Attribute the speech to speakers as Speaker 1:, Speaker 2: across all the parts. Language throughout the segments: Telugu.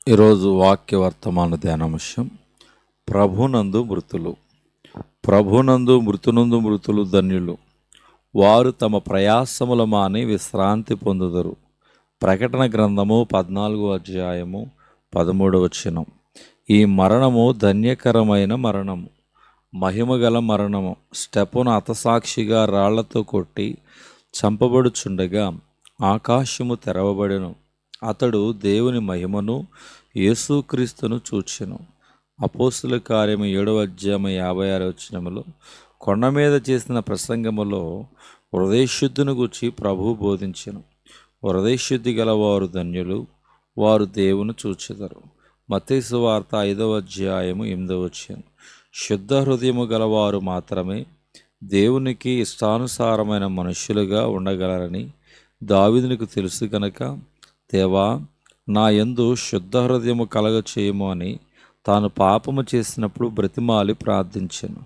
Speaker 1: ఈరోజు వాక్య వర్తమాన ధ్యానాంశం ప్రభునందు మృతులు. ప్రభునందు మృతులు ధన్యులు, వారు తమ ప్రయాసముల మాని విశ్రాంతి పొందుదరు. ప్రకటన గ్రంథము 14 అధ్యాయము 13 ఈ మరణము ధన్యకరమైన మరణము, మహిమగల మరణము. స్టెఫను హతసాక్షిగా రాళ్లతో కొట్టి చంపబడుచుండగా ఆకాశము తెరవబడెను. అతడు దేవుని మహిమను, యేసుక్రీస్తును చూచెను. అపోస్తుల కార్యము 7 అధ్యాయము 56 కొండ మీద చేసిన ప్రసంగములో హృదయశుద్ధిని గూర్చి ప్రభువు బోధించెను. హృదయశుద్ధి గలవారు ధన్యులు, వారు దేవుని చూచెదరు. మత్తయి సువార్త 5 అధ్యాయము 8 శుద్ధ హృదయము గలవారు మాత్రమే దేవునికి ఇష్టానుసారమైన మనుష్యులుగా ఉండగలరని దావీదునికి తెలుసు కనుక, దేవా, నా యందు శుద్ధ హృదయము కలగ చేయము అని తాను పాపము చేసినప్పుడు బ్రతిమాలి ప్రార్థించెను.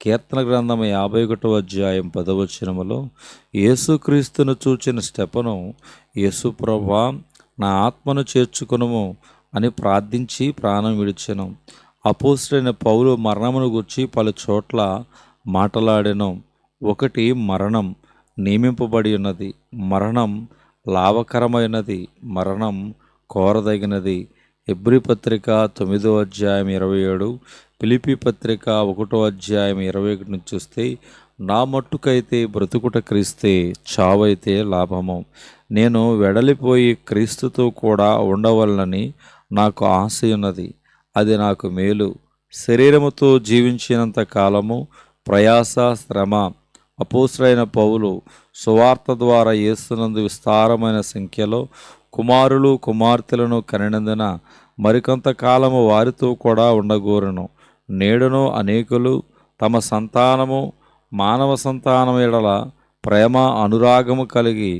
Speaker 1: కీర్తన గ్రంథము 51 అధ్యాయం 10 యేసుక్రీస్తును చూచిన స్టెఫను, యేసు ప్రభువా, నా ఆత్మను చేర్చుకొనుము అని ప్రార్థించి ప్రాణం విడిచెను. అపోస్తలుడైన పౌలు మరణమును గూర్చి పలు చోట్ల మాటలాడెను. ఒకటి, మరణం నియమింపబడి ఉన్నది, మరణం లాభకరమైనది, మరణం కోరదగినది. హెబ్రీ పత్రిక 9 అధ్యాయం 27, ఫిలిప్పీ పత్రిక 1 అధ్యాయం 21 చూస్తే, నా మట్టుకైతే బ్రతుకుట క్రీస్తే, చావైతే లాభము. నేను వెడలిపోయి క్రీస్తుతో కూడా ఉండవలనని నాకు ఆశ ఉన్నది, అది నాకు మేలు. శరీరముతో జీవించినంత కాలము ప్రయాస, శ్రమ. అపోస్తలుడైన పౌలు సువార్త ద్వారా యేసునందు విస్తారమైన సంఖ్యలో కుమారులు కుమార్తెలను కనినందున మరికొంతకాలము వారితో కూడా ఉండగోరును. నేడును అనేకులు తమ సంతానము, మానవ సంతానం ఎడల ప్రేమ అనురాగము కలిగి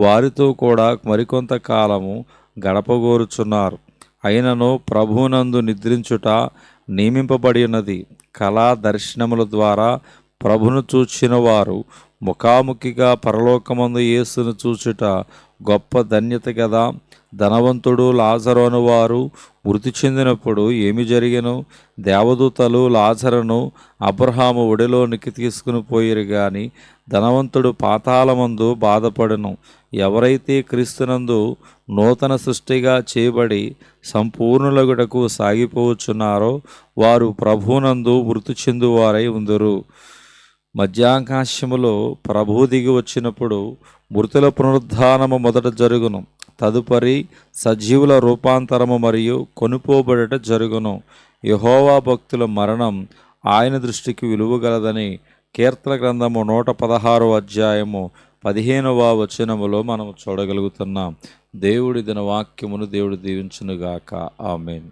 Speaker 1: వారితో కూడా మరికొంతకాలము గడపగోరుచున్నారు. అయినను ప్రభువునందు నిద్రించుట నియమింపబడి ఉన్నది. కళా దర్శనముల ద్వారా ప్రభును చూచిన వారు ముఖాముఖిగా పరలోకమందు యేసును చూచుట గొప్ప ధన్యత కదా. ధనవంతుడు లాజరు అనువారు మృతి చెందినప్పుడు ఏమి జరిగెను? దేవదూతలు లాజరును అబ్రహాము ఒడిలోనికి తీసుకుని పోయిరు గాని ధనవంతుడు పాతాళమందు బాధపడెను. ఎవరైతే క్రీస్తునందు నూతన సృష్టిగా చేయబడి సంపూర్ణులగుటకు సాగిపోవచ్చున్నారో వారు ప్రభువునందు మృతి చెందువారై ఉందురు. మధ్యాకాశములో ప్రభువు దిగి వచ్చినప్పుడు మృతుల పునరుద్ధానము మొదట జరుగును. తదుపరి సజీవుల రూపాంతరము మరియు కొనుపోబడట జరుగును. యెహోవా భక్తుల మరణం ఆయన దృష్టికి విలువగలదని కీర్తన గ్రంథము 116 అధ్యాయము 15 మనం చూడగలుగుతున్నాం. దేవుడి దిన వాక్యమును దేవుడు దీవించునుగాక. ఆమేన్.